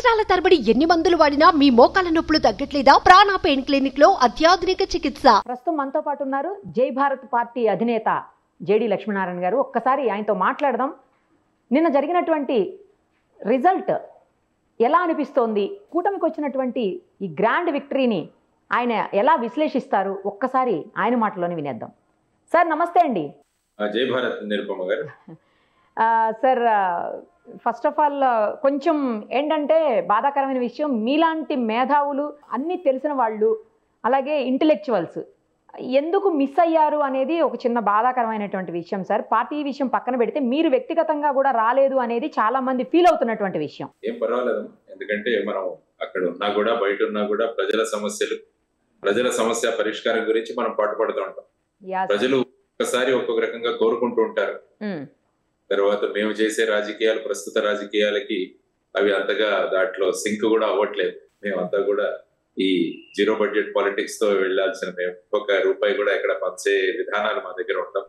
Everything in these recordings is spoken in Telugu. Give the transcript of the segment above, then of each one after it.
సంవత్సరాల తరబడి ఎన్ని మందులు వాడినా మీ మోకాల నొప్పులు తగ్గట్లేదా? ప్రాణ పెయిన్ క్లినిక్ లో అత్యాధునిక చికిత్స. ప్రస్తుతం మనతో పాటు ఉన్నారు జై భారత్ పార్టీ అధినేత జేడి లక్ష్మీనారాయణ గారు. ఒక్కసారి ఆయనతో మాట్లాడదాం. నిన్న జరిగినటువంటి రిజల్ట్ ఎలా అనిపిస్తోంది? కూటమికి వచ్చినటువంటి ఈ గ్రాండ్ విక్టరీని ఆయన ఎలా విశ్లేషిస్తారు? ఒక్కసారి ఆయన మాటలోనే వినేద్దాం. సార్ నమస్తే అండి. జై భారత్ నిరుపమ గారు. సార్ ఫస్ట్ ఆఫ్ ఆల్ కొంచెం ఏంటంటే బాధాకరమైన విషయం, మీలాంటి మేధావులు అన్నీ తెలిసిన వాళ్ళు అలాగే ఇంటెలెక్చువల్స్ ఎందుకు మిస్ అయ్యారు అనేది ఒక చిన్న బాధాకరమైనటువంటి విషయం సార్. పార్టీ విషయం పక్కన పెడితే మీరు వ్యక్తిగతంగా కూడా రాలేదు అనేది చాలా మంది ఫీల్ అవుతున్నటువంటి విషయం. ఏం పర్వాలేదు, ఎందుకంటే మనం అక్కడ ఉన్నా కూడా బయట ఉన్నా కూడా ప్రజల సమస్య పరిష్కారం గురించి మనం పాటుపడుతూ ఉంటాం. ప్రజలు ఒక్కసారి ఒక్కొక్క రకంగా కోరుకుంటూ ఉంటారు. తర్వాత మేము చేసే రాజకీయాలు ప్రస్తుత రాజకీయాలకి అవి అంతగా దాంట్లో సింక్ కూడా అవ్వట్లేదు. మేమంతా కూడా ఈ జీరో బడ్జెట్ పాలిటిక్స్ తో వెళ్లాల్సిన, మేము ఒక్క రూపాయి కూడా ఇక్కడ పంచే విధానాలు మా దగ్గర ఉంటాం.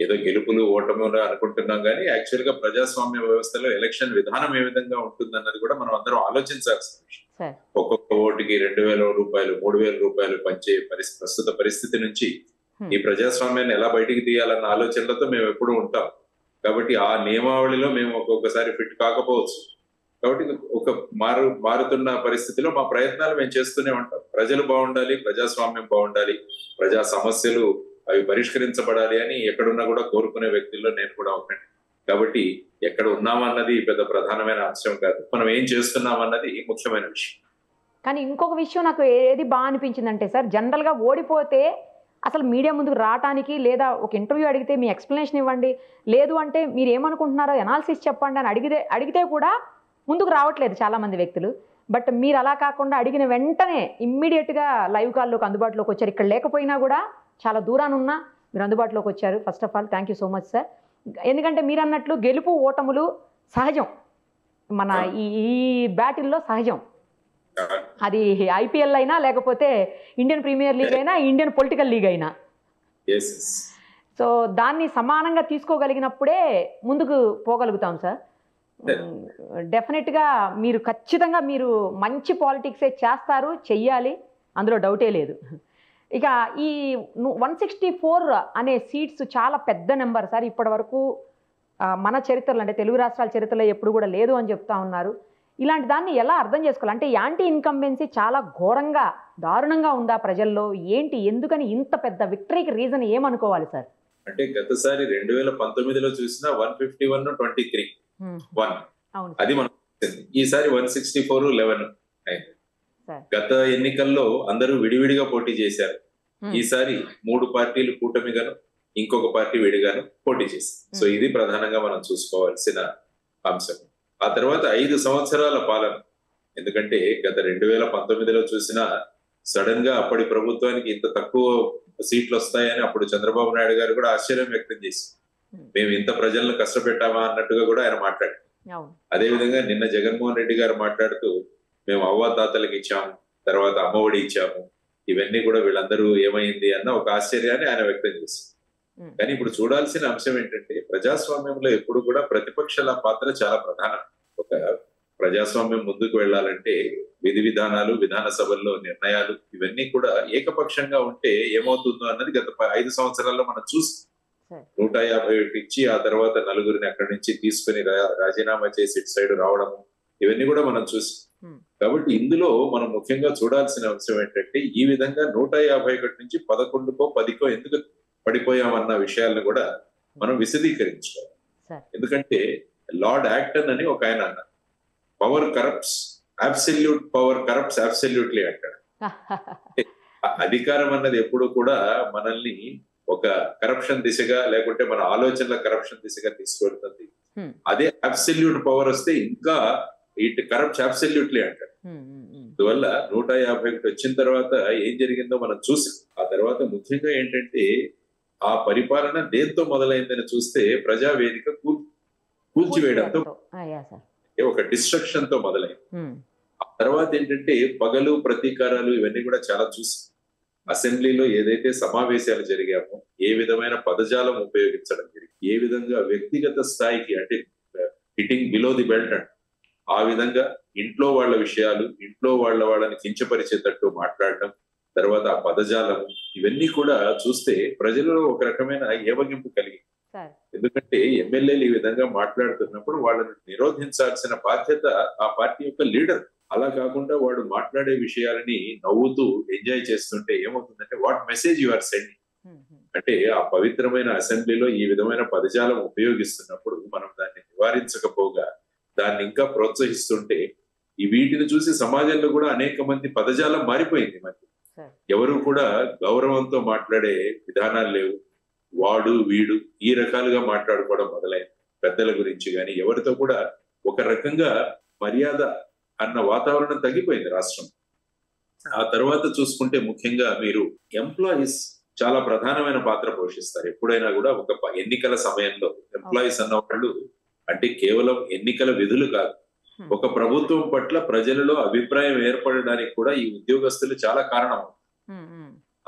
ఏదో గెలుపులు ఓటములు అనుకుంటున్నాం కానీ యాక్చువల్ గా ప్రజాస్వామ్య వ్యవస్థలో ఎలక్షన్ విధానం ఏ విధంగా ఉంటుందన్నది కూడా మనం అందరం ఆలోచించాల్సిన విషయం. ఒక్కొక్క ఓటుకి 2,000 రూపాయలు 3,000 రూపాయలు పంచే ప్రస్తుత పరిస్థితి నుంచి ఈ ప్రజాస్వామ్యాన్ని ఎలా బయటికి తీయాలన్న ఆలోచనలతో మేము ఎప్పుడూ ఉంటాం. కాబట్టి ఆ నియమావళిలో మేము ఒక్కొక్కసారి ఫిట్ కాకపోవచ్చు. కాబట్టి ఒక మారుతున్న పరిస్థితిలో మా ప్రయత్నాలు మేము చేస్తూనే ఉంటాం. ప్రజలు బాగుండాలి, ప్రజాస్వామ్యం బాగుండాలి, ప్రజా సమస్యలు అవి పరిష్కరించబడాలి అని ఎక్కడున్నా కూడా కోరుకునే వ్యక్తుల్లో నేను కూడా ఉన్నాను. కాబట్టి ఎక్కడ ఉన్నామన్నది పెద్ద ప్రధానమైన అంశం కాదు, మనం ఏం చేస్తున్నామన్నది ముఖ్యమైన విషయం. కానీ ఇంకొక విషయం నాకు ఏది బాగా అనిపించిందంటే సార్, జనరల్గా ఓడిపోతే అసలు మీడియా ముందుకు రావడానికి లేదా ఒక ఇంటర్వ్యూ అడిగితే మీ ఎక్స్ప్లెనేషన్ ఇవ్వండి, లేదు అంటే మీరు ఏమనుకుంటున్నారో ఎనాలిసిస్ చెప్పండి అని అడిగితే కూడా ముందుకు రావట్లేదు చాలామంది వ్యక్తులు. బట్ మీరు అలా కాకుండా అడిగిన వెంటనే ఇమ్మీడియట్గా లైవ్ కాల్లోకి అందుబాటులోకి వచ్చారు. ఇక్కడ లేకపోయినా కూడా చాలా దూరాన ఉన్నా మీరు అందుబాటులోకి వచ్చారు. First of all thank you so much sir. ఎందుకంటే మీరు అన్నట్లు గెలుపు ఓటములు సహజం, మన ఈ బ్యాటిల్లో సహజం. అది ఐపీఎల్ అయినా లేకపోతే ఇండియన్ ప్రీమియర్ లీగ్ అయినా ఇండియన్ పొలిటికల్ లీగ్ అయినా. సో దాన్ని సమానంగా తీసుకోగలిగినప్పుడే ముందుకు పోగలుగుతాం సార్. డెఫినెట్గా మీరు ఖచ్చితంగా మీరు మంచి పాలిటిక్సే చేస్తారు, చెయ్యాలి, అందులో డౌటే లేదు. ఇక ఈ 164 అనే సీట్స్ చాలా పెద్ద నెంబర్ సార్. ఇప్పటి వరకు మన చరిత్రలో అంటే తెలుగు రాష్ట్రాల చరిత్రలో ఎప్పుడు కూడా లేదు అని చెప్తా ఉన్నారు. ఇలాంటి దాన్ని ఎలా అర్థం చేసుకోవాలి? అంటే యాంటీ ఇన్కంబెన్సీ చాలా ఘోరంగా దారుణంగా ఉందా ప్రజల్లో? ఏంటి, ఎందుకని ఇంత పెద్ద విక్టరీకి రీజన్ ఏమనుకోవాలి సార్? అంటే గతసారి 2019లో చూసిన 151-23 అది మనం, ఈసారి 164-11 అయింది. గత ఎన్నికల్లో అందరూ విడివిడిగా పోటీ చేశారు. ఈసారి 3 పార్టీలు కూటమిగాను ఇంకొక పార్టీ విడిగాను పోటీ చేశారు. సో ఇది ప్రధానంగా మనం చూసుకోవాల్సిన అంశం. ఆ తర్వాత 5 సంవత్సరాల పాలన, ఎందుకంటే గత 2019లో చూసిన సడన్ గా అప్పటి ప్రభుత్వానికి ఇంత తక్కువ సీట్లు వస్తాయని అప్పుడు చంద్రబాబు నాయుడు గారు కూడా ఆశ్చర్యం వ్యక్తం చేసి, మేము ఇంత ప్రజలను కష్టపెట్టామా అన్నట్టుగా కూడా ఆయన మాట్లాడారు. అదేవిధంగా నిన్న జగన్మోహన్ రెడ్డి గారు మాట్లాడుతూ, మేము అవ్వాతాతలకు ఇచ్చాము, తర్వాత అమ్మఒడి ఇచ్చాము, ఇవన్నీ కూడా వీళ్ళందరూ ఏమైంది అన్న ఒక ఆశ్చర్యాన్ని ఆయన వ్యక్తం చేశారు. కానీ ఇప్పుడు చూడాల్సిన అంశం ఏంటంటే, ప్రజాస్వామ్యంలో ఎప్పుడు కూడా ప్రతిపక్షాల పాత్ర చాలా ప్రధానం. ఒక ప్రజాస్వామ్యం ముందుకు వెళ్ళాలంటే విధి విధానాలు, విధాన సభల్లో నిర్ణయాలు ఇవన్నీ కూడా ఏకపక్షంగా ఉంటే ఏమవుతుందో అన్నది గత 5 సంవత్సరాల్లో మనం చూసి 151 ఇచ్చి ఆ తర్వాత 4గురిని అక్కడి నుంచి తీసుకుని రాజీనామా చేసి ఇటు సైడ్ రావడము, ఇవన్నీ కూడా మనం చూసి. కాబట్టి ఇందులో మనం ముఖ్యంగా చూడాల్సిన అంశం ఏంటంటే, ఈ విధంగా 151 నుంచి 11కో 10కో ఎందుకు పడిపోయామన్న విషయాలను కూడా మనం విశదీకరించుకోవాలి. ఎందుకంటే లార్డ్ యాక్టన్ అని ఒక ఆయన అన్నారు, power corrupts, absolute power corrupts absolutely అంటాడు. అధికారం అన్నది ఎప్పుడు కూడా మనల్ని ఒక కరప్షన్ దిశగా లేకుంటే మన ఆలోచనల కరప్షన్ దిశగా తీసుకెళ్తుంది. అదే అబ్సల్యూట్ పవర్ వస్తే ఇంకా ఇట్ కరప్ట్స్ అబ్సల్యూట్లీ అంటాడు. అందువల్ల 151 వచ్చిన తర్వాత ఏం జరిగిందో మనం చూసాం. ఆ తర్వాత ముఖ్యంగా ఏంటంటే, ఆ పరిపాలన దేంతో మొదలైందని చూస్తే ప్రజావేదిక కూల్చివేయడంతో, ఒక డిస్ట్రక్షన్ తో మొదలైంది. ఆ తర్వాత ఏంటంటే పగలు ప్రతీకారాలు ఇవన్నీ కూడా చాలా చూసి, అసెంబ్లీలో ఏదైతే సమావేశాలు జరిగామో ఏ విధమైన పదజాలం ఉపయోగించడం జరిగింది, ఏ విధంగా వ్యక్తిగత స్థాయికి అంటే హిట్టింగ్ బిలో ది బెల్ట్ అంటే ఆ విధంగా ఇంట్లో వాళ్ళ విషయాలు, ఇంట్లో వాళ్ళని కించపరిచేటట్టు మాట్లాడటం, తర్వాత ఆ పదజాలం, ఇవన్నీ కూడా చూస్తే ప్రజలలో ఒక రకమైన ఏవగింపు కలిగి. ఎందుకంటే ఎమ్మెల్యేలు ఈ విధంగా మాట్లాడుతున్నప్పుడు వాళ్ళని నిరోధించాల్సిన బాధ్యత ఆ పార్టీ యొక్క లీడర్. అలా కాకుండా వాడు మాట్లాడే విషయాలని నవ్వుతూ ఎంజాయ్ చేస్తుంటే ఏమవుతుందంటే what message you are sending. అంటే ఆ పవిత్రమైన అసెంబ్లీలో ఈ విధమైన పదజాలం ఉపయోగిస్తున్నప్పుడు మనం దాన్ని నివారించకపోగా దాన్ని ఇంకా ప్రోత్సహిస్తుంటే ఈ వీటిని చూసి సమాజంలో కూడా అనేక మంది పదజాలం మారిపోయింది. మరి ఎవరు కూడా గౌరవంతో మాట్లాడే విధానాలు లేవు. వాడు వీడు ఈ రకాలుగా మాట్లాడుకోవడం మొదలైంది. పెద్దల గురించి కానీ ఎవరితో కూడా ఒక రకంగా మర్యాద అన్న వాతావరణం తగ్గిపోయింది రాష్ట్రం. ఆ తర్వాత చూసుకుంటే ముఖ్యంగా మీరు ఎంప్లాయీస్ చాలా ప్రధానమైన పాత్ర పోషిస్తారు. ఎప్పుడైనా కూడా ఒక ఎన్నికల సమయంలో ఎంప్లాయీస్ అన్న వాళ్ళు అంటే కేవలం ఎన్నికల విధులు కాదు, ఒక ప్రభుత్వం పట్ల ప్రజలలో అభిప్రాయం ఏర్పడడానికి కూడా ఈ ఉద్యోగస్తులు చాలా కారణం.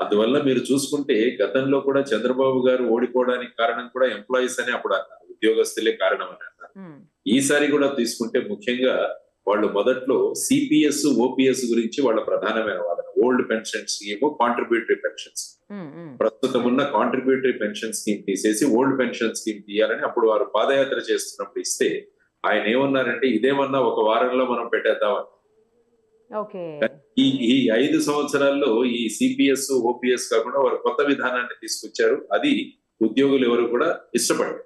అందువల్ల మీరు చూసుకుంటే గతంలో కూడా చంద్రబాబు గారు ఓడిపోవడానికి కారణం కూడా ఎంప్లాయీస్ అని అప్పుడు అన్నారు, ఉద్యోగస్తులే కారణం అని అన్నారు. ఈసారి కూడా తీసుకుంటే ముఖ్యంగా వాళ్ళు మొదట్లో సిపిఎస్ ఓపీఎస్ గురించి వాళ్ళ ప్రధానమైన వాదన. Old pension scheme, contributory pensions. ప్రస్తుతం ఉన్న కాంట్రిబ్యూటరీ పెన్షన్ స్కీమ్ తీసేసి ఓల్డ్ పెన్షన్ స్కీమ్ తీయాలని అప్పుడు వారు పాదయాత్ర చేస్తున్నప్పుడు ఇస్తే ఆయన ఏమన్నారంటే ఇదేమన్నా ఒక వారంలో మనం పెట్టేద్దామని. ఈ 5 సంవత్సరాల్లో ఈ సిపిఎస్ ఓపీఎస్ కాకుండా వారు కొత్త విధానాన్ని తీసుకొచ్చారు. అది ఉద్యోగులు ఎవరు కూడా ఇష్టపడరు.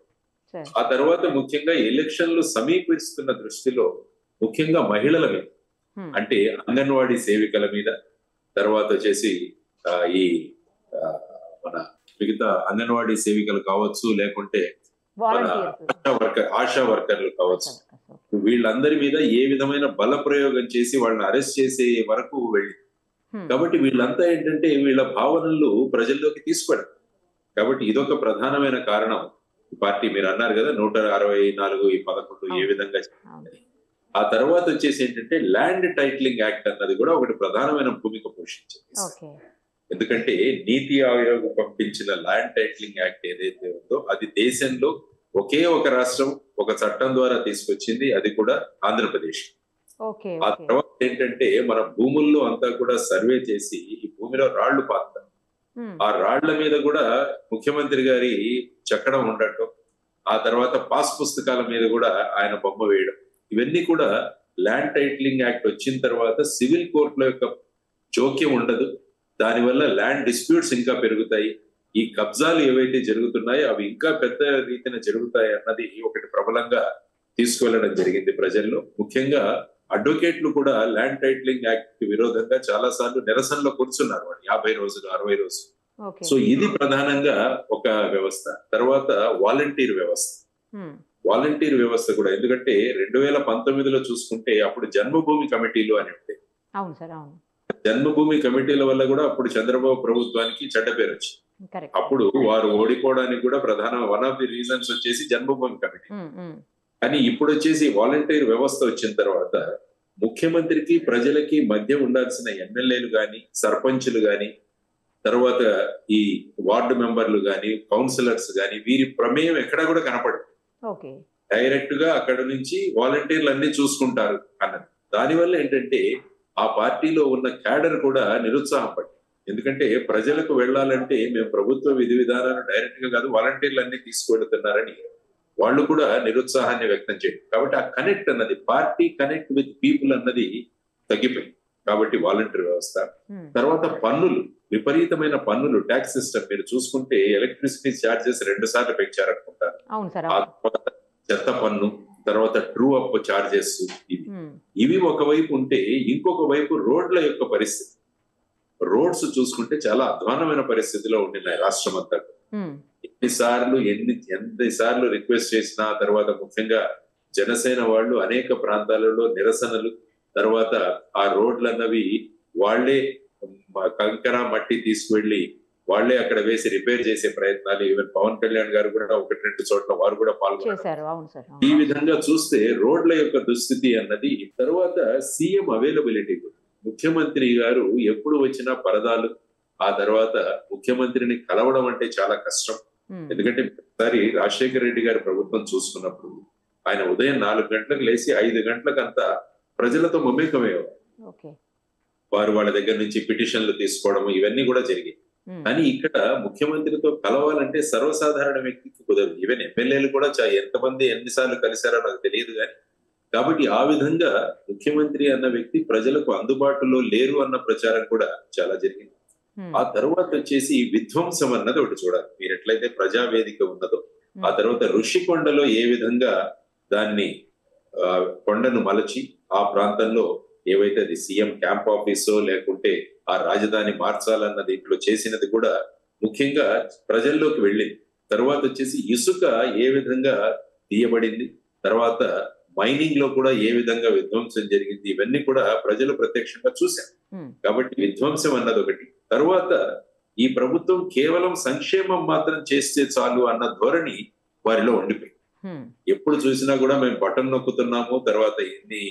ఆ తర్వాత ముఖ్యంగా ఎలక్షన్లు సమీపిస్తున్న దృష్టిలో ముఖ్యంగా మహిళల మీద, అంటే అంగన్వాడీ సేవికల మీద, తర్వాత వచ్చేసి ఈ మన మిగతా అంగన్వాడీ సేవికలు కావచ్చు, లేకుంటే ఆశా వర్కర్లు కావచ్చు, వీళ్ళందరి మీద ఏ విధమైన బల ప్రయోగం చేసి వాళ్ళని అరెస్ట్ చేసే వరకు వెళ్ళి. కాబట్టి వీళ్ళంతా ఏంటంటే వీళ్ళ భావనలు ప్రజల్లోకి తీసుకెళ్ళరు. కాబట్టి ఇదొక ప్రధానమైన కారణం. పార్టీ మీరు అన్నారు కదా 164 ఈ 11 ఏ విధంగా. ఆ తర్వాత వచ్చేసి ఏంటంటే ల్యాండ్ టైటిలింగ్ యాక్ట్ అన్నది కూడా ఒకటి ప్రధానమైన భూమిక పోషించింది. ఎందుకంటే నీతి ఆయోగ్ పంపించిన ల్యాండ్ టైటిలింగ్ యాక్ట్ ఏదైతే ఉందో అది దేశంలో ఒకే ఒక రాష్ట్రం ఒక చట్టం ద్వారా తీసుకొచ్చింది, అది కూడా ఆంధ్రప్రదేశ్. ఆ తర్వాత ఏంటంటే మన భూముల్లో అంతా కూడా సర్వే చేసి ఈ భూమిలో రాళ్లు పాతారు. ఆ రాళ్ల మీద కూడా ముఖ్యమంత్రి గారి చక్రం ఉండటం, ఆ తర్వాత పాస్ పుస్తకాల మీద కూడా ఆయన బొమ్మ వేయడం, ఇవన్నీ కూడా ల్యాండ్ టైటిలింగ్ యాక్ట్ వచ్చిన తర్వాత సివిల్ కోర్టుల యొక్క జోక్యం ఉండదు. దానివల్ల ల్యాండ్ డిస్ప్యూట్స్ ఇంకా పెరుగుతాయి. ఈ కబ్జాలు ఏవైతే జరుగుతున్నాయో అవి ఇంకా పెద్ద రీతిన జరుగుతాయి అన్నది ఒకటి ప్రబలంగా తీసుకువెళ్ళడం జరిగింది ప్రజల్లో. ముఖ్యంగా అడ్వకేట్లు కూడా ల్యాండ్ టైటిలింగ్ యాక్ట్ కి విరోధంగా చాలా సార్లు నిరసనలో కూర్చున్నారు, 50 రోజులు 60 రోజులు. సో ఇది ప్రధానంగా ఒక వ్యవస్థ. తర్వాత వాలంటీర్ వ్యవస్థ. వాలంటీర్ వ్యవస్థ కూడా ఎందుకంటే 2019లో చూసుకుంటే అప్పుడు జన్మభూమి కమిటీలు అని ఉంటాయి. జన్మభూమి కమిటీల వల్ల కూడా అప్పుడు చంద్రబాబు ప్రభుత్వానికి చెడ్డ పేరు వచ్చింది. అప్పుడు వారు ఓడిపోవడానికి కూడా ప్రధాన వన్ ఆఫ్ ది రీజన్స్ వచ్చేసి జన్మభూమి కమిటీ. కానీ ఇప్పుడు వచ్చేసి వాలంటీర్ వ్యవస్థ వచ్చిన తర్వాత ముఖ్యమంత్రికి ప్రజలకి మధ్య ఉండాల్సిన ఎమ్మెల్యేలు గాని, సర్పంచులు గాని, తర్వాత ఈ వార్డు మెంబర్లు గాని, కౌన్సిలర్స్ గాని, వీరి ప్రమేయం ఎక్కడా కూడా కనపడదు. డైరెక్ట్ గా అక్కడ నుంచి వాలంటీర్లు అన్ని చూసుకుంటారు అన్నది. దానివల్ల ఏంటంటే ఆ పార్టీలో ఉన్న క్యాడర్ కూడా నిరుత్సాహపడి, ఎందుకంటే ప్రజలకు వెళ్లాలంటే మేము ప్రభుత్వ విధి విధానాలు డైరెక్ట్ గా కాదు వాలంటీర్లు అన్ని తీసుకువెళ్తున్నారని వాళ్ళు కూడా నిరుత్సాహాన్ని వ్యక్తం చేయడం. కాబట్టి ఆ కనెక్ట్ అన్నది, పార్టీ కనెక్ట్ విత్ పీపుల్ అన్నది తగ్గిపోయింది. కాబట్టి వాలంటీర్ వ్యవస్థ. తర్వాత పన్నులు, విపరీతమైన పన్నులు, ట్యాక్స్ సిస్టమ్ మీరు చూసుకుంటే ఎలక్ట్రిసిటీ ఛార్జెస్ 2 సార్లు పెంచారనుకుంటారు. చెత్త పన్ను, తర్వాత ట్రూ అప్ ఛార్జెస్, ఇవి ఒకవైపు ఉంటే ఇంకొక వైపు రోడ్ల యొక్క పరిస్థితి. రోడ్స్ చూసుకుంటే చాలా అధ్వానమైన పరిస్థితిలో ఉండినాయి రాష్ట్రం అంతా. ఎన్నిసార్లు రిక్వెస్ట్ చేసినా, తర్వాత ముఖ్యంగా జనసేన వాళ్ళు అనేక ప్రాంతాలలో నిరసనలు, తర్వాత ఆ రోడ్లు అన్నవి వాళ్లే కంకర మట్టి తీసుకువెళ్లి వాళ్లే అక్కడ వేసి రిపేర్ చేసే ప్రయత్నాలు. ఈవెన్ పవన్ కళ్యాణ్ గారు కూడా 1-2 చోట్ల వారు కూడా పాల్గొన్నారు. ఈ విధంగా చూస్తే రోడ్ల యొక్క దుస్థితి అన్నది. తర్వాత సీఎం అవైలబిలిటీ కూడా, ముఖ్యమంత్రి గారు ఎప్పుడు వచ్చినా పరదాలు. ఆ తర్వాత ముఖ్యమంత్రిని కలవడం అంటే చాలా కష్టం. ఎందుకంటే ఒకసారి రాజశేఖర రెడ్డి గారి ప్రభుత్వం చూసుకున్నప్పుడు ఆయన ఉదయం 4 గంటలకు లేచి 5 గంటలకంతా ప్రజలతో మమేకమయ్యేవారు. వారు వాళ్ళ దగ్గర నుంచి పిటిషన్లు తీసుకోవడం ఇవన్నీ కూడా జరిగాయి. కానీ ఇక్కడ ముఖ్యమంత్రితో కలవాలంటే సర్వసాధారణ వ్యక్తికి కుదరదు. ఈవెన్ ఎమ్మెల్యేలు కూడా ఎంతమంది ఎన్నిసార్లు కలిశారో నాకు తెలియదు కానీ, కాబట్టి ఆ విధంగా ముఖ్యమంత్రి అన్న వ్యక్తి ప్రజలకు అందుబాటులో లేరు అన్న ప్రచారం కూడా చాలా జరిగింది. ఆ తర్వాత వచ్చేసి విధ్వంసం అన్నది ఒకటి చూడాలి. మీరు ఎట్లయితే ప్రజావేదిక ఉన్నదో, ఆ తర్వాత ఋషికొండలో ఏ విధంగా దాన్ని కొండను మలచి ఆ ప్రాంతంలో ఏవైతే అది సీఎం క్యాంప్ ఆఫీసో లేకుంటే ఆ రాజధాని మార్చాలన్న దీంట్లో చేసినది కూడా ముఖ్యంగా ప్రజల్లోకి వెళ్ళింది. తర్వాత వచ్చేసి ఇసుక ఏ విధంగా తీయబడింది, తర్వాత మైనింగ్ లో కూడా ఏ విధంగా విధ్వంసం జరిగింది, ఇవన్నీ కూడా ప్రజలు ప్రత్యక్షంగా చూశారు. కాబట్టి విధ్వంసం అన్నది ఒకటి. తర్వాత ఈ ప్రభుత్వం కేవలం సంక్షేమం మాత్రం చేస్తే చాలు అన్న ధోరణి వారిలో ఉండిపోయింది. ఎప్పుడు చూసినా కూడా మేము బటన్ నొక్కుతున్నాము, తర్వాత ఎన్ని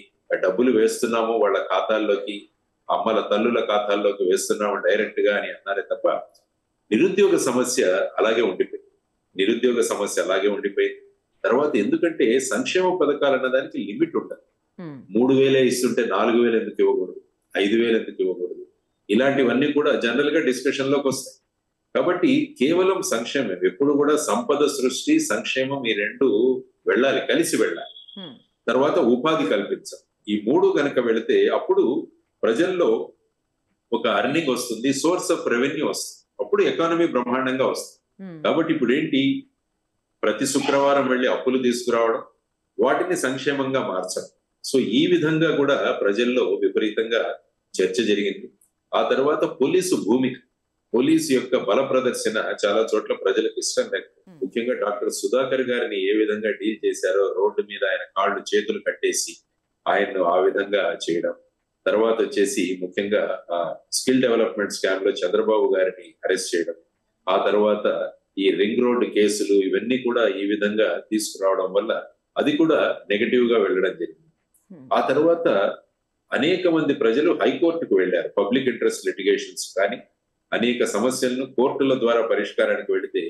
డబ్బులు వేస్తున్నాము వాళ్ళ ఖాతాల్లోకి, అమ్మల తల్లుల ఖాతాల్లోకి వేస్తున్నాము డైరెక్ట్ గా అని అన్నారే తప్ప నిరుద్యోగ సమస్య అలాగే ఉండిపోయింది. తర్వాత ఎందుకంటే సంక్షేమ పథకాలు అన్నదానికి లిమిట్ ఉండదు. 3,000 ఇస్తుంటే 4,000 ఎందుకు ఇవ్వకూడదు, 5,000 ఎందుకు ఇవ్వకూడదు, ఇలాంటివన్నీ కూడా జనరల్ గా డిస్కషన్ లోకి వస్తాయి. కాబట్టి కేవలం సంక్షేమం, ఎప్పుడు కూడా సంపద సృష్టి సంక్షేమం ఈ రెండు వెళ్ళాలి, కలిసి వెళ్ళాలి. తర్వాత ఉపాధి కల్పించాలి. ఈ మూడు కనుక వెళితే అప్పుడు ప్రజల్లో ఒక అర్నింగ్ వస్తుంది, సోర్స్ ఆఫ్ రెవెన్యూ వస్తుంది, అప్పుడు ఎకానమీ బ్రహ్మాండంగా వస్తుంది. కాబట్టి ఇప్పుడు ఏంటి, ప్రతి శుక్రవారం వెళ్ళి అప్పులు తీసుకురావడం, వాటిని సంక్షేమంగా మార్చడం. సో ఈ విధంగా కూడా ప్రజల్లో విపరీతంగా చర్చ జరిగింది. ఆ తర్వాత పోలీసు యొక్క బల ప్రదర్శన చాలా చోట్ల ప్రజలకు ఇష్టం లేక, ముఖ్యంగా డాక్టర్ సుధాకర్ గారిని ఏ విధంగా డీల్ చేశారో, రోడ్డు మీద ఆయన కాళ్ళు చేతులు కట్టేసి ఆయన్ను ఆ విధంగా చేయడం. తర్వాత వచ్చేసి ముఖ్యంగా స్కిల్ డెవలప్మెంట్ స్కామ్ లో చంద్రబాబు గారిని అరెస్ట్ చేయడం. ఆ తర్వాత ఈ రింగ్ రోడ్ కేసులు ఇవన్నీ కూడా ఈ విధంగా తీసుకురావడం వల్ల అది కూడా నెగటివ్ గా వెళ్ళడం జరిగింది. ఆ తర్వాత అనేక మంది ప్రజలు హైకోర్టుకు వెళ్ళారు. పబ్లిక్ ఇంట్రెస్ట్ లిటిగేషన్స్ కానీ అనేక సమస్యలను కోర్టుల ద్వారా పరిష్కారానికి వెళితే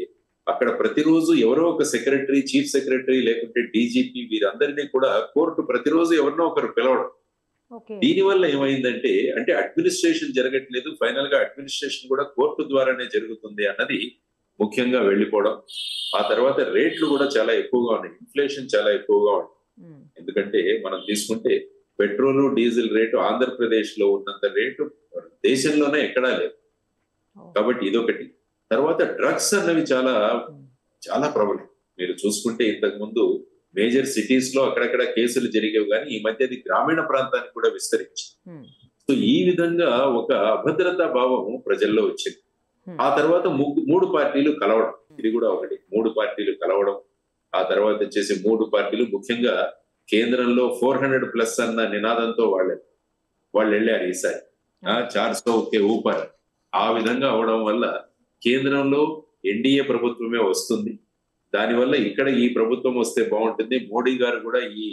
అక్కడ ప్రతిరోజు ఎవరో ఒక సెక్రటరీ, చీఫ్ సెక్రటరీ లేకుంటే డీజీపీ వీరందరినీ కూడా కోర్టు ప్రతిరోజు ఎవరినో ఒకరు పిలవడం. దీనివల్ల ఏమైందంటే అంటే అడ్మినిస్ట్రేషన్ జరగట్లేదు, ఫైనల్ గా అడ్మినిస్ట్రేషన్ కూడా కోర్టు ద్వారానే జరుగుతుంది అన్నది ముఖ్యంగా వెళ్ళిపోవడం. ఆ తర్వాత రేట్లు కూడా చాలా ఎక్కువగా ఉన్నాయి, ఇన్ఫ్లేషన్ చాలా ఎక్కువగా ఉంది. ఎందుకంటే మనం తీసుకుంటే పెట్రోల్ డీజిల్ రేటు ఆంధ్రప్రదేశ్ లో ఉన్నంత రేటు దేశంలోనే ఎక్కడా లేదు. కాబట్టి ఇదొకటి. తర్వాత డ్రగ్స్ అన్నవి చాలా చాలా ప్రబలం. మీరు చూసుకుంటే ఇంతకు ముందు మేజర్ సిటీస్ లో అక్కడక్కడ కేసులు జరిగేవి, కానీ ఈ మధ్య అది గ్రామీణ ప్రాంతానికి కూడా విస్తరించి. సో ఈ విధంగా ఒక అభద్రతా భావం ప్రజల్లో వచ్చింది. ఆ తర్వాత 3 పార్టీలు కలవడం, ఇది కూడా ఒకటి. 3 పార్టీలు కలవడం, ఆ తర్వాత వచ్చేసి 3 పార్టీలు ముఖ్యంగా కేంద్రంలో 400+ అన్న నినాదంతో వాళ్ళు వెళ్ళారు ఈసారి. 400 ఒకే ఊపారు. ఆ విధంగా అవడం వల్ల కేంద్రంలో ఎన్డీఏ ప్రభుత్వమే వస్తుంది. దానివల్ల ఇక్కడ ఈ ప్రభుత్వం వస్తే బాగుంటుంది, మోడీ గారు కూడా ఈ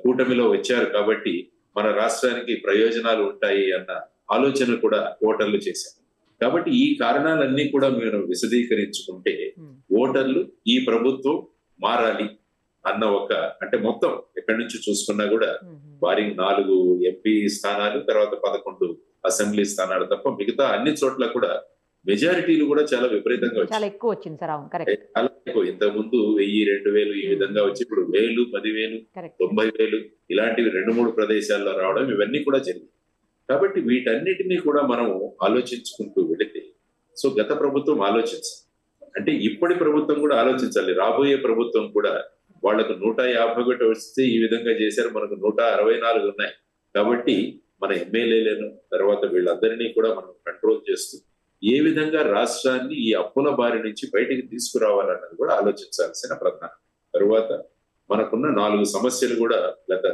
కూటమిలో వచ్చారు కాబట్టి మన రాష్ట్రానికి ప్రయోజనాలు ఉంటాయి అన్న ఆలోచన కూడా ఓటర్లు చేశారు. కాబట్టి ఈ కారణాలన్నీ కూడా మీరు విశదీకరించుకుంటే ఓటర్లు ఈ ప్రభుత్వం మారాలి అన్న అంటే మొత్తం ఎక్కడి నుంచి చూసుకున్నా కూడా వారికి 4 ఎంపీ స్థానాలు, తర్వాత 11 అసెంబ్లీ స్థానాలు తప్ప మిగతా అన్ని చోట్ల కూడా మెజారిటీలు కూడా చాలా విపరీతంగా చాలా ఎక్కువ వచ్చింది సార్. అవును, కరెక్ట్. చాలా ఎక్కువ. ఇంతకుముందు 1000, 2000 ఈ విధంగా వచ్చి ఇప్పుడు 1000, 10,000, 90,000 ఇలాంటివి 2-3 ప్రదేశాల్లో రావడం ఇవన్నీ కూడా జరిగింది. కాబట్టి వీటన్నిటినీ కూడా మనం ఆలోచించుకుంటూ వెళితే, సో గత ప్రభుత్వం ఆలోచించాలి, అంటే ఇప్పటి ప్రభుత్వం కూడా ఆలోచించాలి. రాబోయే ప్రభుత్వం కూడా వాళ్లకు 151 వస్తే ఈ విధంగా చేశారు, మనకు 164 ఉన్నాయి. కాబట్టి మన ఎమ్మెల్యేలను తర్వాత వీళ్ళందరినీ కూడా మనం కంట్రోల్ చేస్తూ ఏ విధంగా రాష్ట్రాన్ని ఈ అప్పుల బారి నుంచి బయటికి తీసుకురావాలన్నది కూడా ఆలోచించాల్సిన ప్రధానం. తరువాత మనకున్న 4 సమస్యలు కూడా గత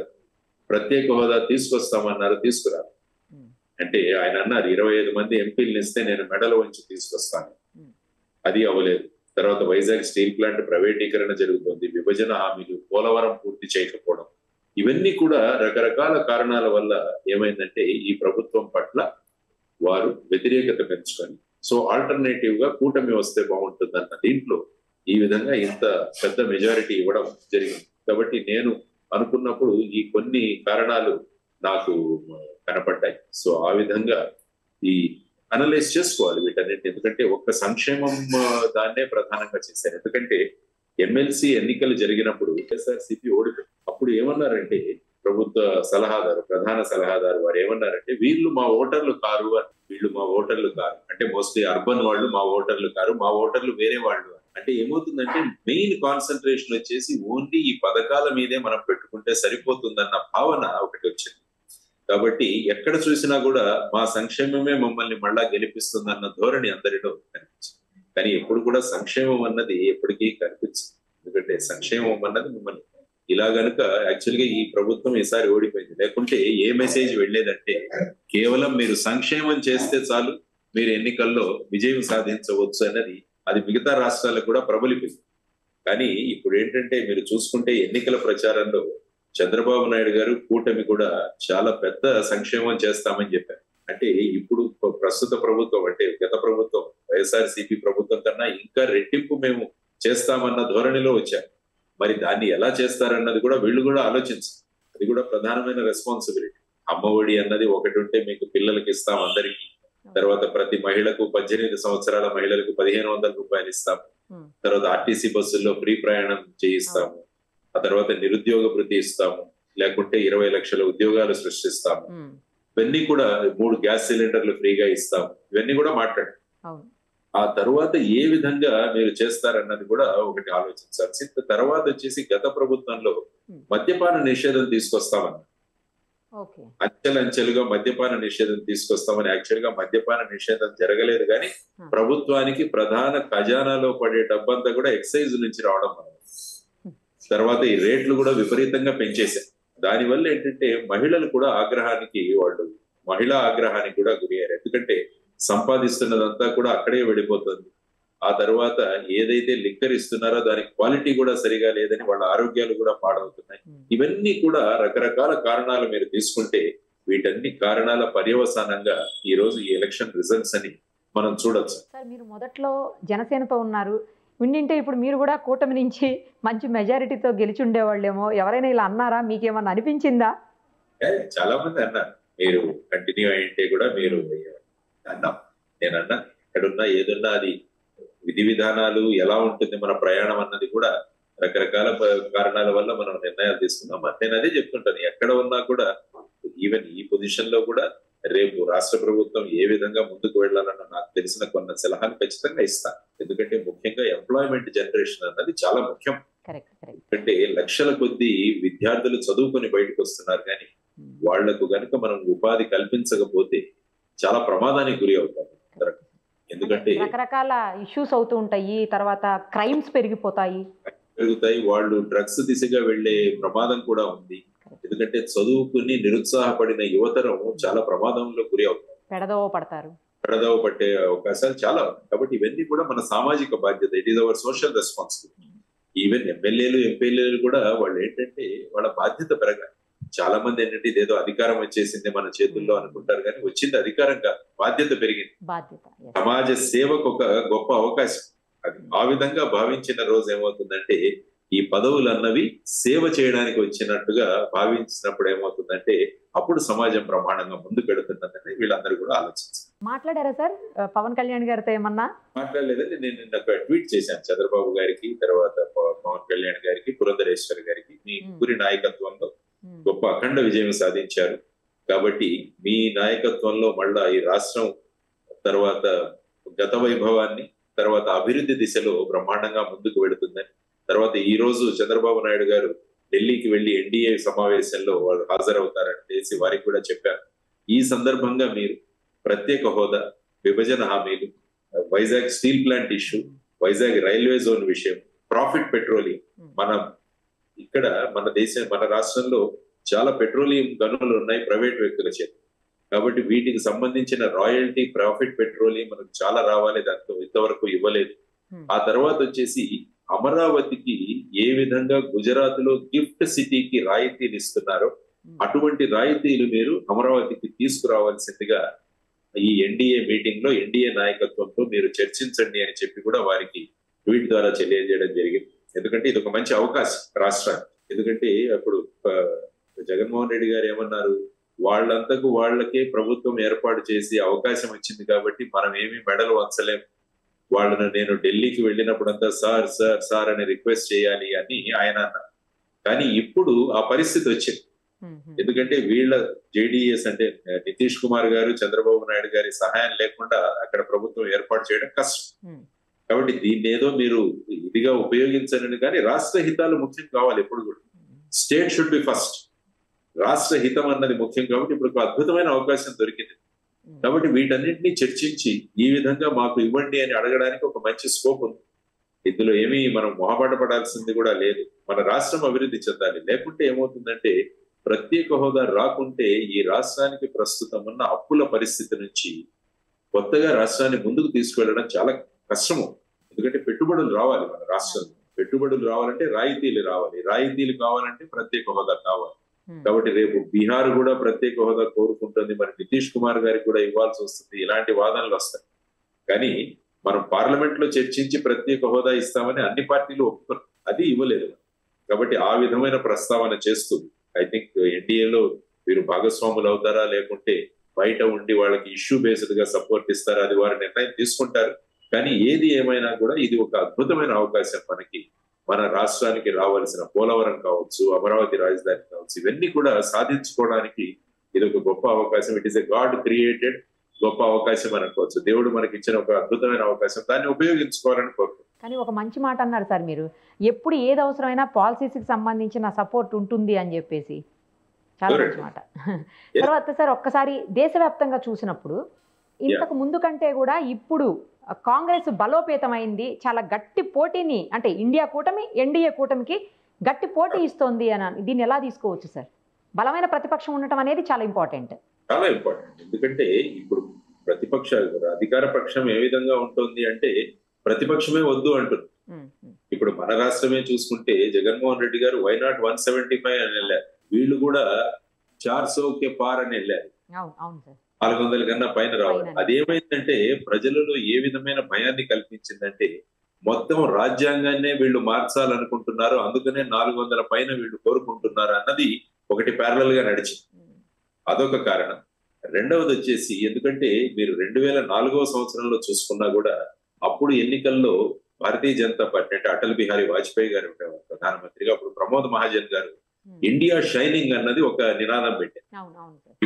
ప్రత్యేక హోదా తీసుకొస్తామన్నారు, తీసుకురాలి. అంటే ఆయన అన్నారు 25 మంది ఎంపీలను ఇస్తే నేను మెడలు వంచి తీసుకొస్తాను, అది అవ్వలేదు. తర్వాత వైజాగ్ స్టీల్ ప్లాంట్ ప్రైవేటీకరణ జరుగుతుంది, విభజన హామీలు, పోలవరం పూర్తి చేయకపోవడం, ఇవన్నీ కూడా రకరకాల కారణాల వల్ల ఏమైందంటే ఈ ప్రభుత్వం పట్ల వారు వ్యతిరేకత పెంచుకొని, సో ఆల్టర్నేటివ్ గా కూటమి వస్తే బాగుంటుందన్న దీంట్లో ఈ విధంగా ఇంత పెద్ద మెజారిటీ ఇవ్వడం జరిగింది. కాబట్టి నేను అనుకున్నప్పుడు ఈ కొన్ని కారణాలు నాకు కనపడ్డాయి. సో ఆ విధంగా ఈ అనలైజ్ చేసుకోవాలి వీటన్నిటి. ఎందుకంటే ఒక్క సంక్షేమం దాన్నే ప్రధానంగా చేశారు. ఎందుకంటే ఎమ్మెల్సీ ఎన్నికలు జరిగినప్పుడు వైఎస్ఆర్సీపీ ఓడిపోయింది. అప్పుడు ఏమన్నారంటే ప్రభుత్వ సలహాదారు, ప్రధాన సలహాదారు వారు ఏమన్నారంటే వీళ్ళు మా ఓటర్లు కారు అని. వీళ్ళు మా ఓటర్లు కారు అంటే మోస్ట్లీ అర్బన్ వాళ్ళు మా ఓటర్లు కారు, మా ఓటర్లు వేరే వాళ్ళు. అంటే ఏమవుతుందంటే మెయిన్ కాన్సన్ట్రేషన్ వచ్చేసి ఓన్లీ ఈ పథకాల మీదే మనం పెట్టుకుంటే సరిపోతుందన్న భావన ఒకటి వచ్చింది. కాబట్టి ఎక్కడ చూసినా కూడా మా సంక్షేమమే మమ్మల్ని మళ్ళా గెలిపిస్తుందన్న ధోరణి అందరిలో కనిపించింది. కానీ ఎప్పుడు కూడా సంక్షేమం అన్నది ఎప్పటికీ కనిపించదు. ఎందుకంటే సంక్షేమం అన్నది మిమ్మల్ని ఇలా గనుక యాక్చువల్గా ఈ ప్రభుత్వం ఈసారి ఓడిపోయింది. లేకుంటే ఏ మెసేజ్ వెళ్ళేదంటే కేవలం మీరు సంక్షేమం చేస్తే చాలు మీరు ఎన్నికల్లో విజయం సాధించవచ్చు అన్నది. అది మిగతా రాష్ట్రాలకు కూడా ప్రబలిపోయింది. కానీ ఇప్పుడు ఏంటంటే మీరు చూసుకుంటే ఎన్నికల ప్రచారంలో చంద్రబాబు నాయుడు గారు కూటమి కూడా చాలా పెద్ద సంక్షేమం చేస్తామని చెప్పారు. అంటే ఇప్పుడు ప్రస్తుత ప్రభుత్వం అంటే గత ప్రభుత్వం వైఎస్ఆర్సీపీ ప్రభుత్వం కన్నా ఇంకా రెట్టింపు మేము చేస్తామన్న ధోరణిలో వచ్చారు. మరి దాన్ని ఎలా చేస్తారన్నది కూడా వీళ్ళు కూడా ఆలోచించారు. అది కూడా ప్రధానమైన రెస్పాన్సిబిలిటీ. అమ్మఒడి అన్నది ఒకటి ఉంటే మీకు పిల్లలకి ఇస్తాం అందరికీ. తర్వాత ప్రతి మహిళకు 18 సంవత్సరాల మహిళలకు 1500 రూపాయలు ఇస్తాము. తర్వాత ఆర్టీసీ బస్సుల్లో ఫ్రీ ప్రయాణం చేయిస్తాము. ఆ తర్వాత నిరుద్యోగ భృతి ఇస్తాము. లేకుంటే 20 లక్షల ఉద్యోగాలు సృష్టిస్తాము. ఇవన్నీ కూడా 3 గ్యాస్ సిలిండర్లు ఫ్రీగా ఇస్తాము. ఇవన్నీ కూడా మాట్లాడు. ఆ తర్వాత ఏ విధంగా మీరు చేస్తారన్నది కూడా ఒకటి ఆలోచించాల్సి. తర్వాత వచ్చేసి గత ప్రభుత్వంలో మద్యపాన నిషేధం తీసుకొస్తామన్నారు. అంచెలంచెలుగా మద్యపాన నిషేధం తీసుకొస్తామని. యాక్చువల్ గా మద్యపాన నిషేధం జరగలేదు, కానీ ప్రభుత్వానికి ప్రధాన ఖజానాలో పడే డబ్బంతా కూడా ఎక్సైజ్ నుంచి రావడం మనం. తర్వాత ఈ రేట్లు కూడా విపరీతంగా పెంచేశారు. దానివల్ల ఏంటంటే మహిళలు కూడా మహిళా ఆగ్రహానికి కూడా గురయ్యారు. ఎందుకంటే సంపాదిస్తున్నదంతా కూడా అక్కడే వెళ్ళిపోతుంది. ఆ తర్వాత ఏదైతే లిక్కర్ ఇస్తున్నారో దాని క్వాలిటీ కూడా సరిగా లేదని వాళ్ళ ఆరోగ్యాలు కూడా పాడవుతున్నాయి. ఇవన్నీ కూడా రకరకాల కారణాలు మీరు తీసుకుంటే వీటన్ని కారణాల పర్యవసానంగా ఈ రోజు ఈ ఎలక్షన్ రిజల్ట్స్ అని మనం చూడొచ్చు. సార్ మీరు మొదట్లో జనసేనతో ఉన్నారు, వింటే ఇప్పుడు మీరు కూడా కూటమి నుంచి మంచి మెజారిటీతో గెలిచి ఉండేవాళ్ళేమో. ఎవరైనా ఇలా అన్నారా? మీకేమన్నా అనిపించిందా? చాలా మంది అన్నారు. మీరు కంటిన్యూ అయింటే కూడా మీరు అన్నా. నేనన్నా ఎక్కడున్నా ఏదున్నా అది విధి విధానాలు ఎలా ఉంటుంది మన ప్రయాణం అన్నది కూడా రకరకాల కారణాల వల్ల మనం నిర్ణయాలు తీసుకున్నాం. నేను అదే చెప్తుంటాను, ఎక్కడ ఉన్నా కూడా ఈవెన్ ఈ పొజిషన్ లో కూడా రేపు రాష్ట్ర ప్రభుత్వం ఏ విధంగా ముందుకు వెళ్ళాలన్న నాకు తెలిసిన కొన్ని సలహాలు ఖచ్చితంగా ఇస్తాను. ఎందుకంటే ముఖ్యంగా ఎంప్లాయ్మెంట్ జనరేషన్ అన్నది చాలా ముఖ్యం. ఎందుకంటే లక్షల కొద్ది విద్యార్థులు చదువుకొని బయటకు వస్తున్నారు, కానీ వాళ్లకు గనుక మనం ఉపాధి కల్పించకపోతే చాలా ప్రమాదానికి గురి అవుతారు. ఎందుకంటే రకరకాల ఇష్యూస్ అవుతూ ఉంటాయి, తర్వాత క్రైమ్స్ పెరుగుతాయి. వాళ్ళు డ్రగ్స్ దిశగా వెళ్లే ప్రమాదం కూడా ఉంది. ఎందుకంటే చదువుకుని నిరుత్సాహపడిన యువతరం చాలా ప్రమాదంలో గురి అవుతారు, పెడదవ పట్టే అవకాశాలు చాలా ఉన్నాయి. కాబట్టి ఇవన్నీ కూడా మన సామాజిక బాధ్యత. It is our social responsibility. Even ఎమ్మెల్యేలు ఎంపీలు కూడా వాళ్ళు ఏంటంటే వాళ్ళ బాధ్యత పెరగాలి. చాలా మంది ఏంటంటే ఇదేదో అధికారం వచ్చేసింది మన చేతుల్లో అనుకుంటారు, కానీ వచ్చింది అధికారం కాదు, బాధ్యత పెరిగింది. సమాజ సేవకు ఒక గొప్ప అవకాశం అది. ఆ విధంగా భావించిన రోజు ఏమవుతుందంటే ఈ పదవులు అన్నవి సేవ చేయడానికి వచ్చినట్టుగా భావించినప్పుడు ఏమవుతుందంటే అప్పుడు సమాజం ప్రమాణంగా ముందుకు వెళుతున్నదని వీళ్ళందరూ కూడా ఆలోచించారు. మాట్లాడారా సార్ పవన్ కళ్యాణ్ గారితో? ఏమన్నా మాట్లాడలేదండి. నేను నిన్న ట్వీట్ చేశాను చంద్రబాబు గారికి, తర్వాత పవన్ కళ్యాణ్ గారికి, పురంధరేశ్వరి గారికి. మీ ముగ్గురి నాయకత్వంలో గొప్ప అఖండ విజయం సాధించారు. కాబట్టి మీ నాయకత్వంలో మళ్ళా ఈ రాష్ట్రం తర్వాత గత వైభవాన్ని, తర్వాత అభివృద్ధి దిశలో బ్రహ్మాండంగా ముందుకు వెళుతుందని. తర్వాత ఈ రోజు చంద్రబాబు నాయుడు గారు ఢిల్లీకి వెళ్లి ఎన్డీఏ సమావేశంలో వాళ్ళు హాజరవుతారని తెలిసి వారికి కూడా చెప్పారు. ఈ సందర్భంగా మీరు ప్రత్యేక హోదా, విభజన హామీలు, Vizag steel plant issue, Vizag railway zone విషయం, ప్రాఫిట్ పెట్రోలియం, ఇక్కడ మన రాష్ట్రంలో చాలా పెట్రోలియం గనులు ఉన్నాయి ప్రైవేట్ వ్యక్తుల చేత. కాబట్టి వీటికి సంబంధించిన రాయల్టీ, ప్రాఫిట్ పెట్రోలియం మనకు చాలా రావాలి, దాంతో ఇంతవరకు ఇవ్వలేదు. ఆ తర్వాత వచ్చేసి అమరావతికి ఏ విధంగా గుజరాత్ లో గిఫ్ట్ సిటీకి రాయితీలు ఇస్తున్నారో అటువంటి రాయితీలు మీరు అమరావతికి తీసుకురావాల్సిందిగా ఈ ఎన్డీఏ మీటింగ్ లో ఎన్డీఏ నాయకత్వంతో మీరు చర్చించండి అని చెప్పి కూడా వారికి ట్వీట్ ద్వారా తెలియజేయడం జరిగింది. ఎందుకంటే ఇది ఒక మంచి అవకాశం రాష్ట్రానికి. ఎందుకంటే అప్పుడు జగన్మోహన్ రెడ్డి గారు ఏమన్నారు, వాళ్ళంతకు వాళ్ళకే ప్రభుత్వం ఏర్పాటు చేసి అవకాశం వచ్చింది కాబట్టి మనం ఏమి మెడలు వంచలేం. వాళ్ళను నేను ఢిల్లీకి వెళ్ళినప్పుడంతా సార్ సార్ సార్ అని రిక్వెస్ట్ చేయాలి అని ఆయన అన్నారు. కానీ ఇప్పుడు ఆ పరిస్థితి వచ్చింది. ఎందుకంటే వీళ్ళ జేడీఎస్ అంటే నితీష్ కుమార్ గారు, చంద్రబాబు నాయుడు గారి సహాయం లేకుండా అక్కడ ప్రభుత్వం ఏర్పాటు చేయడం కష్టం. కాబట్టి దీన్ని ఏదో మీరు ఇదిగా ఉపయోగించండి, కానీ రాష్ట్ర హితాలు ముఖ్యం కావాలి. ఎప్పుడు కూడా స్టేట్ షుడ్ బి ఫస్ట్. రాష్ట్ర హితం అన్నది ముఖ్యం. కాబట్టి ఇప్పుడు ఒక అద్భుతమైన అవకాశం దొరికింది. కాబట్టి వీటన్నిటిని చర్చించి ఈ విధంగా మాకు ఇవ్వండి అని అడగడానికి ఒక మంచి స్కోప్ ఉంది. ఇందులో ఏమీ మనం మొహమాట పడాల్సింది కూడా లేదు. మన రాష్ట్రం అభివృద్ధి చెందాలి. లేకుంటే ఏమవుతుందంటే ప్రత్యేక హోదా రాకుంటే ఈ రాష్ట్రానికి ప్రస్తుతం ఉన్న అప్పుల పరిస్థితి నుంచి కొత్తగా రాష్ట్రాన్ని ముందుకు తీసుకువెళ్ళడం చాలా కష్టము. ఎందుకంటే పెట్టుబడులు రావాలి మన రాష్ట్రంలో. పెట్టుబడులు రావాలంటే రాయితీలు రావాలి. రాయితీలు కావాలంటే ప్రత్యేక హోదా కావాలి. కాబట్టి రేపు బీహార్ కూడా ప్రత్యేక హోదా కోరుకుంటుంది. మరి నితీష్ కుమార్ గారికి కూడా ఇవ్వాల్సి వస్తుంది. ఇలాంటి వాదనలు వస్తాయి. కానీ మనం పార్లమెంట్ లో చర్చించి ప్రత్యేక హోదా ఇస్తామని అన్ని పార్టీలు ఒప్పుకోరు. అది ఇవ్వలేదు. కాబట్టి ఆ విధమైన ప్రస్తావన చేస్తుంది. ఐ థింక్ ఎన్డీఏలో వీరు భాగస్వాములు అవుతారా, లేకుంటే బయట ఉండి వాళ్ళకి ఇష్యూ బేస్డ్ గా సపోర్ట్ ఇస్తారా, అది వారి నిర్ణయం తీసుకుంటారు. కానీ ఏది ఏమైనా కూడా ఇది ఒక అద్భుతమైన అవకాశం మనకి. మన రాష్ట్రానికి రావాల్సిన పోలవరం కావచ్చు, అమరావతి రాజధాని కావచ్చు, ఇవన్నీ కూడా సాధించుకోవడానికి ఇది ఒక గొప్ప అవకాశం. It is a God created గొప్ప అవకాశం అనుకోవచ్చు. దేవుడు మనకి ఇచ్చిన ఒక అద్భుతమైన అవకాశం. దాన్ని ఉపయోగించుకోవాలని కోరుకుంటున్నాను. కానీ ఒక మంచి మాట అన్నారు సార్ మీరు, ఎప్పుడు ఏది అవసరమైనా పాలసీస్కి సంబంధించిన సపోర్ట్ ఉంటుంది అని చెప్పేసి. చాలా మంచి మాట. తర్వాత సార్ ఒక్కసారి దేశవ్యాప్తంగా చూసినప్పుడు ఇంతకు ముందు కంటే కూడా ఇప్పుడు కాంగ్రెస్ బలోపేతమైంది. చాలా గట్టి పోటీని, అంటే ఇండియా కూటమి ఎన్డీఏ కూటమికి గట్టి పోటీ ఇస్తోంది అని దీన్ని ఎలా తీసుకోవచ్చు సార్? బలమైన ప్రతిపక్షం ఉండటం అనేది చాలా ఇంపార్టెంట్. చాలా ఇంపార్టెంట్. ఎందుకంటే ఇప్పుడు ప్రతిపక్ష అధికార పక్షం ఏ విధంగా ఉంటుంది అంటే ప్రతిపక్షమే వద్దు అంటుంది. ఇప్పుడు మన రాష్ట్రమే చూసుకుంటే జగన్మోహన్ రెడ్డి గారు వైనాట్ 175 అని వెళ్ళారు. వీళ్ళు కూడా 400 కే పార్ అని వెళ్ళారు. 400 కన్నా పైన రావాలి. అదేమైందంటే ప్రజలలో ఏ విధమైన భయాన్ని కల్పించిందంటే మొత్తం రాజ్యాంగాన్నే వీళ్ళు మార్చాలనుకుంటున్నారు, అందుకనే 400 పైన వీళ్ళు కోరుకుంటున్నారు అన్నది ఒకటి ప్యారలల్ గా నడిచింది. అదొక కారణం. రెండవది వచ్చేసి ఎందుకంటే మీరు 2004వ సంవత్సరంలో చూసుకున్నా కూడా అప్పుడు ఎన్నికల్లో భారతీయ జనతా పార్టీ అంటే అటల్ బిహారీ వాజ్పేయి గారు ఉండేవారు ప్రధానమంత్రిగా. అప్పుడు ప్రమోద్ మహాజన్ గారు ఇండియా షైనింగ్ అన్నది ఒక నినాదం పెట్టారు.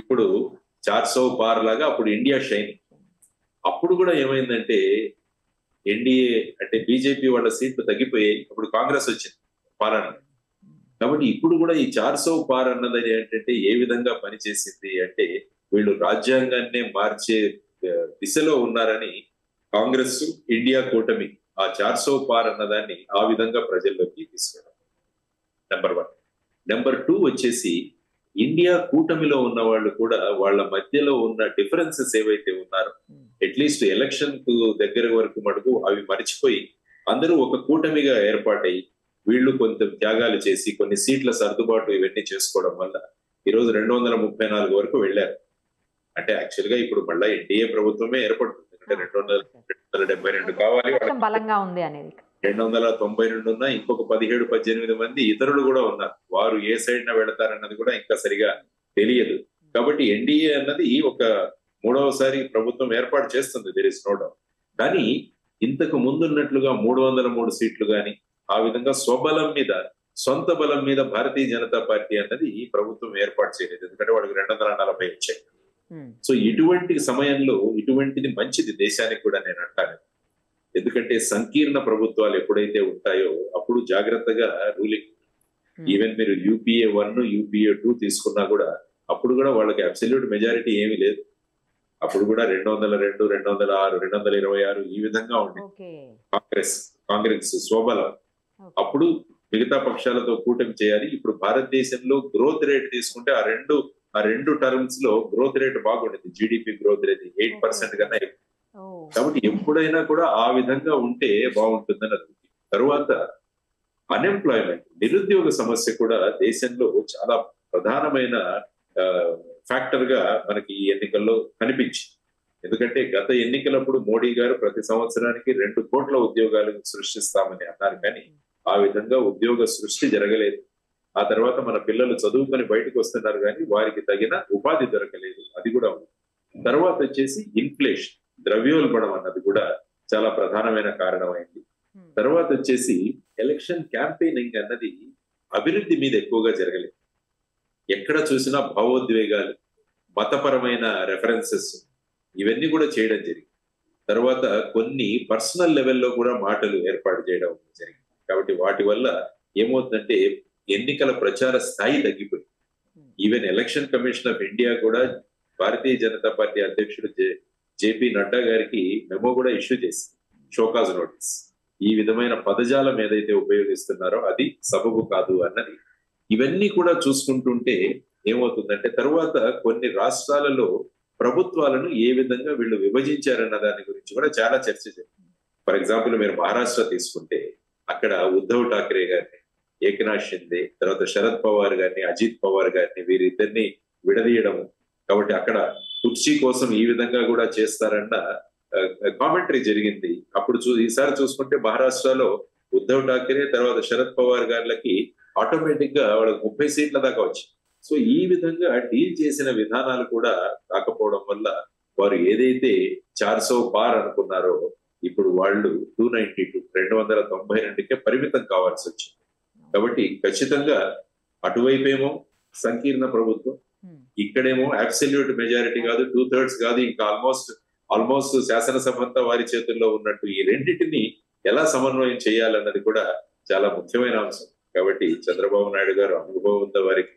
ఇప్పుడు 400 పార్ లాగా అప్పుడు ఇండియా షైనింగ్. అప్పుడు కూడా ఏమైందంటే ఎన్డీఏ అంటే బీజేపీ వాళ్ళ సీట్లు తగ్గిపోయాయి. అప్పుడు కాంగ్రెస్ వచ్చింది పాలన. కాబట్టి ఇప్పుడు కూడా ఈ 400 పార్ అన్నది ఏంటంటే ఏ విధంగా పనిచేసింది అంటే వీళ్ళు రాజ్యాంగాన్నే మార్చే దిశలో ఉన్నారని కాంగ్రెస్ ఇండియా కూటమి ఆ 400 పార్ అన్నదాన్ని ఆ విధంగా ప్రజల్లోకి తీసుకురావడం నెంబర్ 1. నెంబర్ 2 వచ్చేసి ఇండియా కూటమిలో ఉన్న వాళ్ళు కూడా వాళ్ళ మధ్యలో ఉన్న డిఫరెన్సెస్ ఏవైతే ఉన్నారో అట్లీస్ట్ ఎలక్షన్ కు దగ్గర వరకు మటుకు అవి మర్చిపోయి అందరూ ఒక కూటమిగా ఏర్పాటై వీళ్ళు కొంచెం త్యాగాలు చేసి కొన్ని సీట్ల సర్దుబాటు ఇవన్నీ చేసుకోవడం వల్ల ఈరోజు 234 వరకు వెళ్ళారు. అంటే యాక్చువల్ గా ఇప్పుడు మళ్ళీ ఎన్డీఏ ప్రభుత్వమే ఏర్పడుతుంది. అంటే 272 కావాలి, బలంగా ఉంది అనేది 292 ఉన్నా ఇంకొక 17-18 మంది ఇతరులు కూడా ఉన్నారు. వారు ఏ సైడ్ న వెళతారన్నది కూడా ఇంకా సరిగా తెలియదు. కాబట్టి ఎన్డీఏ అన్నది ఒక 3వసారి ప్రభుత్వం ఏర్పాటు చేస్తుంది, దేర్ ఇస్ నో డౌట్. కానీ ఇంతకు ముందున్నట్లుగా 303 సీట్లు గాని ఆ విధంగా స్వబలం మీద సొంత బలం మీద భారతీయ జనతా పార్టీ అన్నది ఈ ప్రభుత్వం ఏర్పాటు చేయలేదు. ఎందుకంటే వాళ్ళకి 240 వచ్చాయి. సో ఇటువంటి సమయంలో ఇటువంటిది మంచిది దేశానికి కూడా నేను అంటాను. ఎందుకంటే సంకీర్ణ ప్రభుత్వాలు ఎప్పుడైతే ఉంటాయో అప్పుడు జాగ్రత్తగా రూలింగ్. ఈవెన్ మీరు UPA 1 UPA 2 తీసుకున్నా కూడా అప్పుడు కూడా వాళ్ళకి అబ్సల్యూట్ మెజారిటీ ఏమీ లేదు. అప్పుడు కూడా 202, 206, 226 ఈ విధంగా ఉంది కాంగ్రెస్ స్వబలం. అప్పుడు మిగతా పక్షాలతో కూటమి చేయాలి. ఇప్పుడు భారతదేశంలో గ్రోత్ రేట్ తీసుకుంటే ఆ రెండు టర్మ్స్ లో గ్రోత్ రేట్ బాగుండేది. జీడిపి గ్రోత్ రేట్ 8% కన్నా ఎక్కువ. కాబట్టి ఎప్పుడైనా కూడా ఆ విధంగా ఉంటే బాగుంటుందని అనుకుంటుంది. తరువాత అన్ఎంప్లాయ్మెంట్, నిరుద్యోగ సమస్య కూడా దేశంలో చాలా ప్రధానమైన ఫ్యాక్టర్ గా మనకి ఈ ఎన్నికల్లో కనిపించింది. ఎందుకంటే గత ఎన్నికలప్పుడు మోడీ గారు ప్రతి సంవత్సరానికి 2 కోట్ల ఉద్యోగాలు సృష్టిస్తామని అన్నారు. కానీ ఆ విధంగా ఉద్యోగ సృష్టి జరగలేదు. ఆ తర్వాత మన పిల్లలు చదువుకొని బయటకు వస్తున్నారు కానీ వారికి తగిన ఉపాధి దొరకలేదు, అది కూడా ఉంది. తర్వాత వచ్చేసి ఇన్ఫ్లేషన్, ద్రవ్యోల్బణం అన్నది కూడా చాలా ప్రధానమైన కారణమైంది. తర్వాత వచ్చేసి ఎలక్షన్ క్యాంపెయినింగ్ అన్నది అభివృద్ధి మీద ఎక్కువగా జరగలేదు. ఎక్కడ చూసినా భావోద్వేగాలు, మతపరమైన రెఫరెన్సెస్ ఇవన్నీ కూడా చేయడం జరిగింది. తర్వాత కొన్ని పర్సనల్ లెవెల్లో కూడా మాటలు ఏర్పాటు చేయడం జరిగింది. కాబట్టి వాటి వల్ల ఏమవుతుందంటే ఎన్నికల ప్రచార స్థాయి తగ్గిపోయింది. Even election commission of India కూడా భారతీయ జనతా పార్టీ అధ్యక్షుడు జేపీ నడ్డా గారికి మెమో కూడా ఇష్యూ చేసింది, షోకాజ్ నోటీస్. ఈ విధమైన పదజాలం ఏదైతే ఉపయోగిస్తున్నారో అది సబబు కాదు అన్నది. ఇవన్నీ కూడా చూసుకుంటుంటే ఏమవుతుందంటే తర్వాత కొన్ని రాష్ట్రాలలో ప్రభుత్వాలను ఏ విధంగా వీళ్ళు విభజించారన్న దాని గురించి కూడా చాలా చర్చ జరిగింది. ఫర్ ఎగ్జాంపుల్ మీరు మహారాష్ట్ర తీసుకుంటే అక్కడ ఉద్ధవ్ ఠాక్రే గారిని, ఏకనాథ్ షిందే, తర్వాత శరద్ పవార్ గారిని, అజిత్ పవార్ గారిని వీరిద్దరిని విడదీయడం. కాబట్టి అక్కడ కుర్చీ కోసం ఈ విధంగా కూడా చేస్తారన్న కామెంటరీ జరిగింది. అప్పుడు ఈసారి చూసుకుంటే మహారాష్ట్రలో ఉద్ధవ్ ఠాక్రే తర్వాత శరద్ పవార్ గారికి ఆటోమేటిక్ గా వాళ్ళకి 30 సీట్ల దాకా వచ్చాయి. సో ఈ విధంగా డీల్ చేసిన విధానాలు కూడా కాకపోవడం వల్ల వారు ఏదైతే 400 పార్ అనుకున్నారో ఇప్పుడు వాళ్ళు 292కే పరిమితం కావాల్సి వచ్చింది. కాబట్టి ఖచ్చితంగా అటువైపేమో సంకీర్ణ ప్రభుత్వం, ఇక్కడేమో అబ్సల్యూట్ మెజారిటీ కాదు, 2/3 కాదు, ఇంకా ఆల్మోస్ట్ శాసనసభ అంతా వారి చేతుల్లో ఉన్నట్టు ఈ రెండింటిని ఎలా సమన్వయం చేయాలన్నది కూడా చాలా ముఖ్యమైన అంశం. కాబట్టి చంద్రబాబు నాయుడు గారు అనుభవం ఉంది వారికి.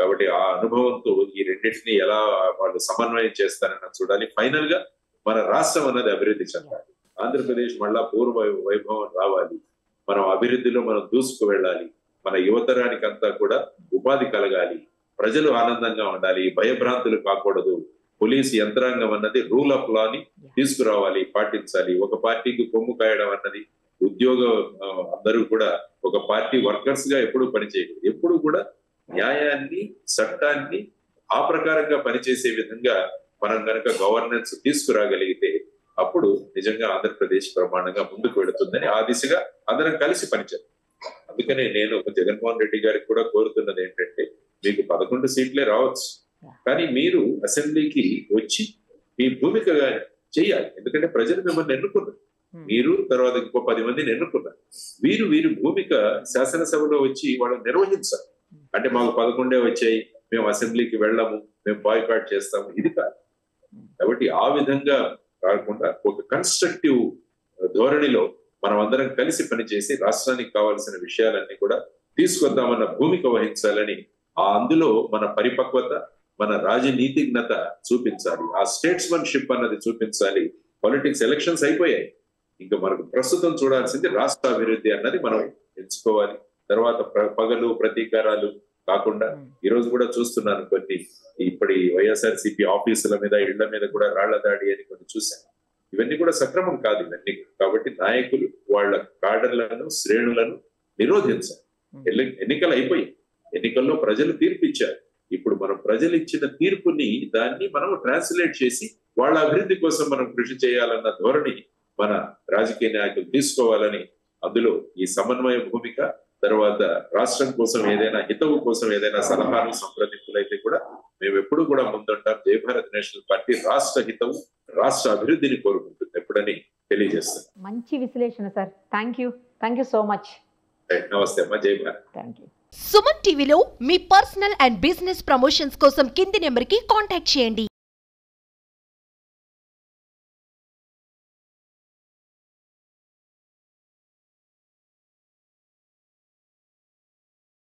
కాబట్టి ఆ అనుభవంతో ఈ రెండింటిని ఎలా వాళ్ళు సమన్వయం చేస్తారన్నది చూడాలి. ఫైనల్ గా మన రాష్ట్రం అన్నది అభివృద్ధి చెందాలి. ఆంధ్రప్రదేశ్ మళ్ళా పూర్వ వైభవం రావాలి. మనం అభివృద్ధిలో మనం దూసుకు వెళ్ళాలి. మన యువతరానికి అంతా కూడా ఉపాధి కలగాలి. ప్రజలు ఆనందంగా ఉండాలి, భయభ్రాంతులు కాకూడదు. పోలీసు యంత్రాంగం అన్నది రూల్ ఆఫ్ లా ని తీసుకురావాలి, పాటించాలి. ఒక పార్టీకి కొమ్ము కాయడం అన్నది, ఉద్యోగ అందరూ కూడా ఒక పార్టీ వర్కర్స్ గా ఎప్పుడు పనిచేయకూడదు. ఎప్పుడు కూడా న్యాయాన్ని, చట్టాన్ని ఆ ప్రకారంగా పనిచేసే విధంగా మనం కనుక గవర్నెన్స్ తీసుకురాగలిగితే అప్పుడు నిజంగా ఆంధ్రప్రదేశ్ ప్రమాణంగా ముందుకు వెళుతుందని ఆ దిశగా అందరం కలిసి పనిచేయాలి. అందుకనే నేను జగన్మోహన్ రెడ్డి గారికి కూడా కోరుతున్నది ఏంటంటే, మీకు 11 సీట్లే రావచ్చు, కానీ మీరు అసెంబ్లీకి వచ్చి మీ భూమికగా చేయాలి. ఎందుకంటే ప్రజలు మిమ్మల్ని ఎన్నుకున్నారు, మీరు తర్వాత ఇంకో 10 మందిని ఎన్నుకున్నారు. వీరి భూమిక శాసనసభలో వచ్చి వాళ్ళని నిర్వహించాలి. అంటే మాకు 11 వచ్చాయి, మేము అసెంబ్లీకి వెళ్ళాము, మేము బాయ్కాట్ చేస్తాము, ఇది కాదు. కాబట్టి ఆ విధంగా కాకుండా ఒక కన్స్ట్రక్టివ్ ధోరణిలో మనం అందరం కలిసి పనిచేసి రాష్ట్రానికి కావాల్సిన విషయాలన్నీ కూడా తీసుకొద్దామన్న భూమిక వహించాలని, అందులో మన పరిపక్వత, మన రాజనీతిజ్ఞత చూపించాలి. ఆ స్టేట్స్మన్షిప్ అన్నది చూపించాలి. పాలిటిక్స్ ఎలక్షన్స్ అయిపోయాయి, ఇంకా మనకు ప్రస్తుతం చూడాల్సింది రాష్ట్ర అభివృద్ధి అన్నది మనం ఎంచుకోవాలి. తర్వాత పగలు ప్రతీకారాలు కాకుండా ఈ రోజు కూడా చూస్తున్నాను కొన్ని ఇప్పటి వైఎస్ఆర్సీపీ ఆఫీసుల మీద, ఇళ్ల మీద కూడా రాళ్ల దాడి అని కొన్ని చూశాను. ఇవన్నీ కూడా సక్రమం కాదు ఇవన్నీ. కాబట్టి నాయకులు వాళ్ళ కాడర్లను, శ్రేణులను నిరోధించాలి. ఎన్నికలు అయిపోయాయి, ఎన్నికల్లో ప్రజలు తీర్పు ఇచ్చారు. ఇప్పుడు మనం ప్రజలు ఇచ్చిన తీర్పుని దాన్ని మనం ట్రాన్స్లేట్ చేసి వాళ్ళ అభివృద్ధి కోసం మనం కృషి చేయాలన్న ధోరణి మన రాజకీయ నాయకులు తీసుకోవాలని, అందులో ఈ సమన్వయ భూమిక, తర్వాత రాష్ట్రం కోసం ఏదైనా హితవు కోసం ఏదైనా సలహాలు, సంప్రదింపులు అయితే కూడా మేము ఎప్పుడు కూడా ముందుంటాం. జై భారత్ నేషనల్ పార్టీ రాష్ట్ర హితవు, రాష్ట్ర అభివృద్ధిని కోరుకుంటుంది ఎప్పుడని తెలియజేస్తాం. మంచి విశ్లేషణ sir. Thank you so much. నమస్తే అమ్మా, జై భారత్. Thank you. సుమన్ టీవీలో మీ పర్సనల్ అండ్ బిజినెస్ ప్రమోషన్స్ కోసం కింది నెంబర్కి కాంటాక్ట్ చేయండి.